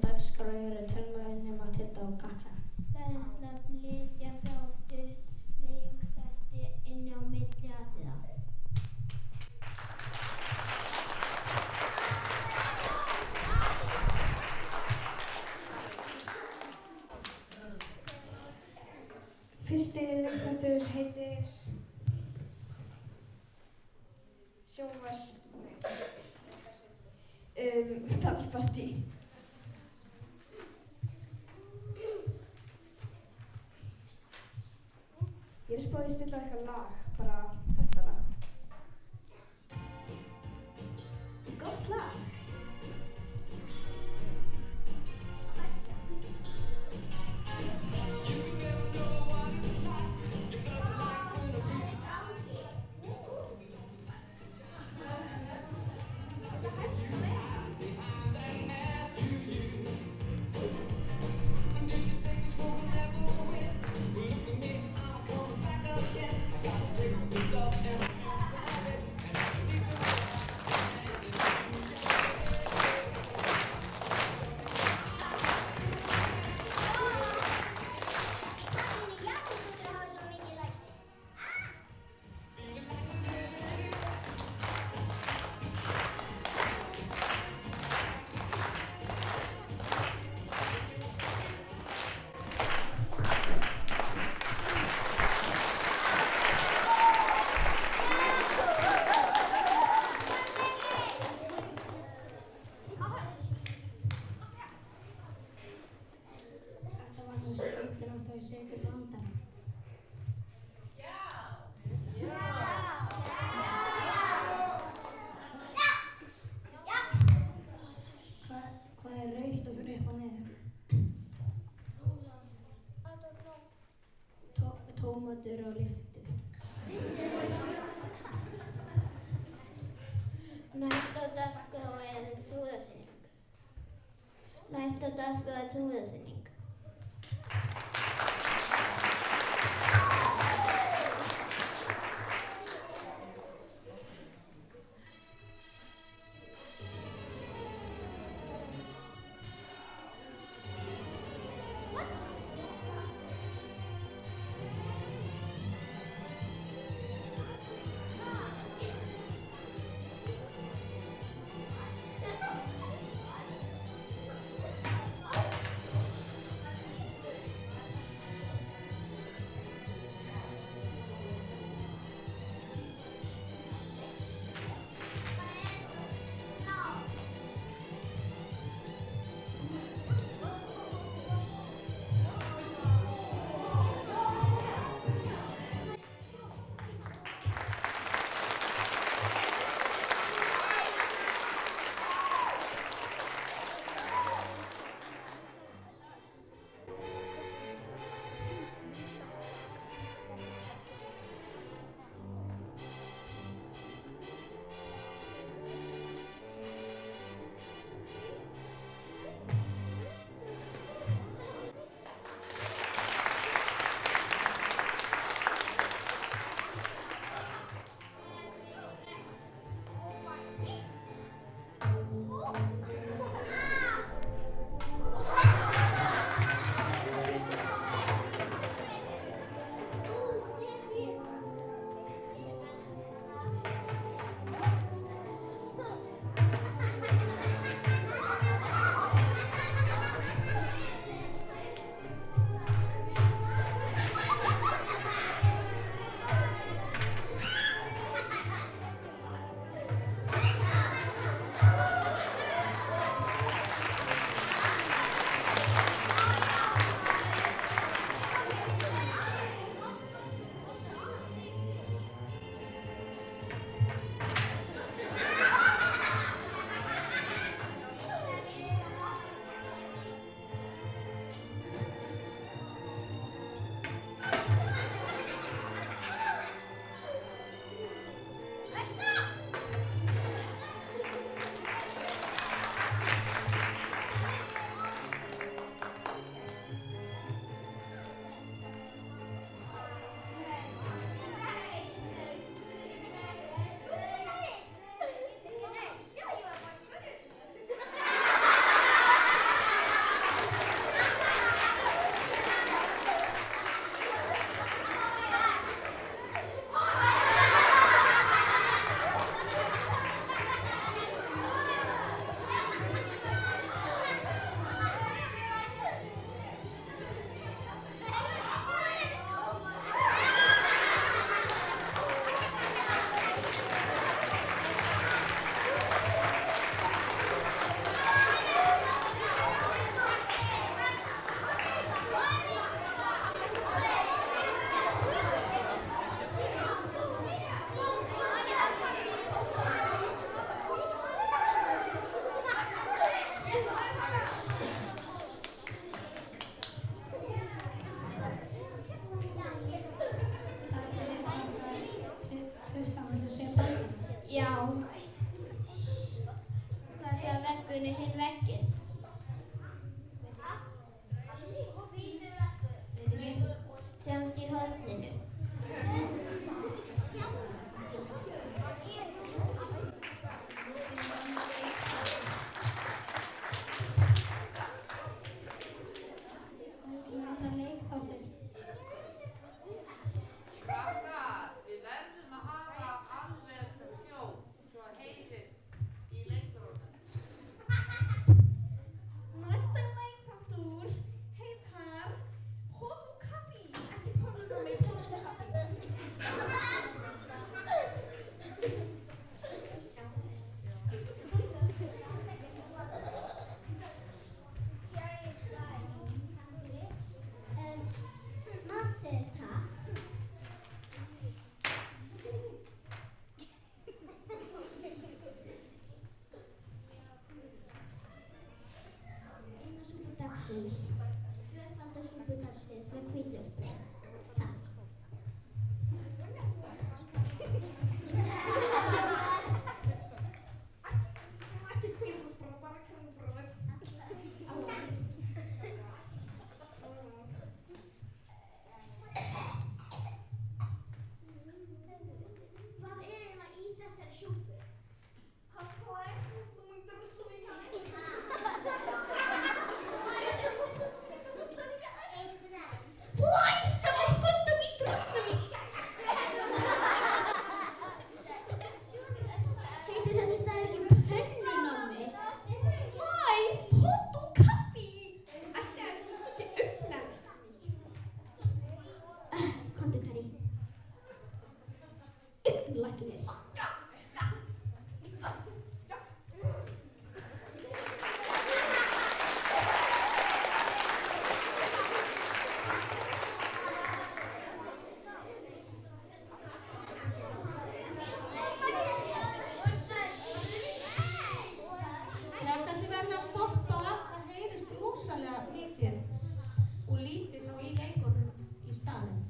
dagskrá eru Telma, Unni, Mathilda og Katla. Það ætla að flytja frá stuttleikþætti inni á milli atriða. Fyrsti leikþáttur heitir Talpartí. Ég er að spá í að stilla eitthvað lag, bara þetta lag. Gott lag. Hvað er rautt og fyrir upp og niður? Tómatur á lyftu. Næst á dagskrá er trúðasýning. dagsins. Tvöfaldar súpu dagsins með hvítlauksbrauði. Takk. Hvað er eiginlega í þessari súpu? Heitir þessi staður ekki Pönnunámi? Komdu, Kari. Læknis. Þetta þið verða að stoppa, það heyrist rosalega mikið og lítið þá í leikunum í staðinn.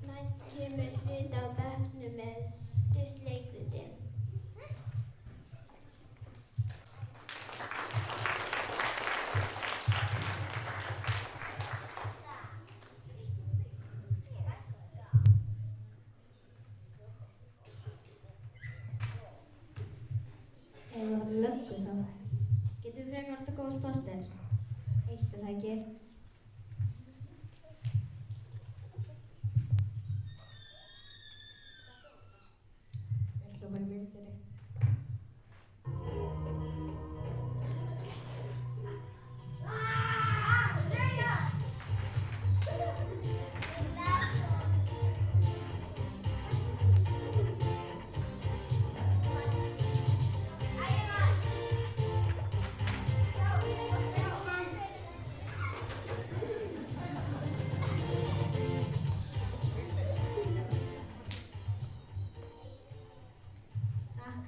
Næst kemur hluti á bekknum með stutt leikviti. Eða löggu þátt. Getur frekar alltaf góðs póster. Eitt er það ekki. Ég sló bara í myndinni. Takk.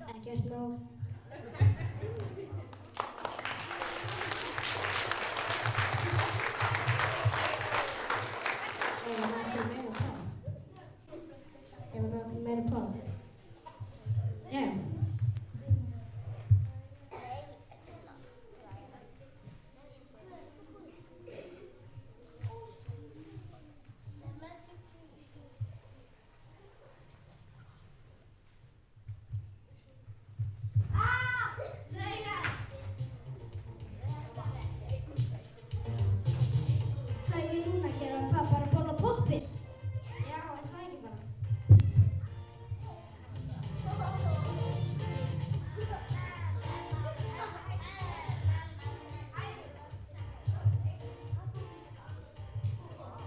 Ekkert nóg. Ef það er meira pál. Ef það er meira pál. Já. Hvað er ég núna að gera? Hvað, bara borða poppi? Já, er það ekki bara?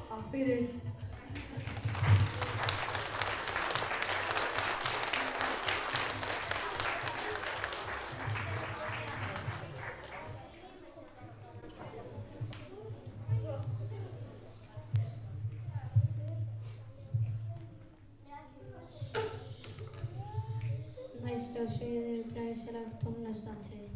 Takk fyrir. Næst á sviðinu glæsilegt tónlistatriði.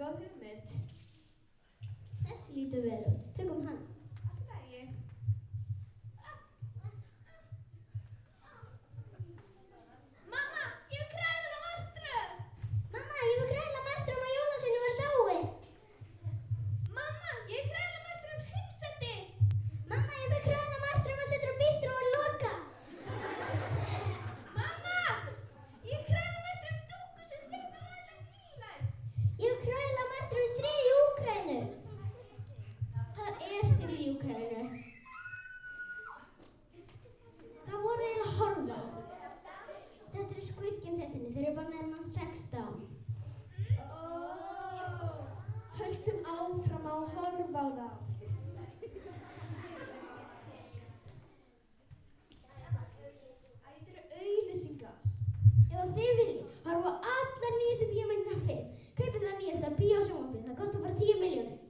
Góð hugmynd. Þessi lítur vel út. Tökum hann. Allt í lagi. Mamma, ég vil kræla martröð. Mamma, ég vil kræla martröð að jólasveinu var dáinn. Mamma, ég vil kræla martröð heimsendi. Mamma, ég vil kræla martröð að setja á bístró og loka. Mamma, ég vil kræla martröð dúku sem segna ræða grílætt. Ég vil kræla martröð stríð í Úkraínu. Það stríð í Úkraínu. Hvað voru þeir að horfa á? Þetta eru Squid Game þættirnir, þeir eru bara nefnum 16. Höldum áfram að horfa á þá. Þetta eru auglýsingar. Ef þið viljið horfa á allar nýjastu bíómyndirnar fyrst, kaupið það nýjasta bíósjónvarpið, það kostar bara 10 milljónir.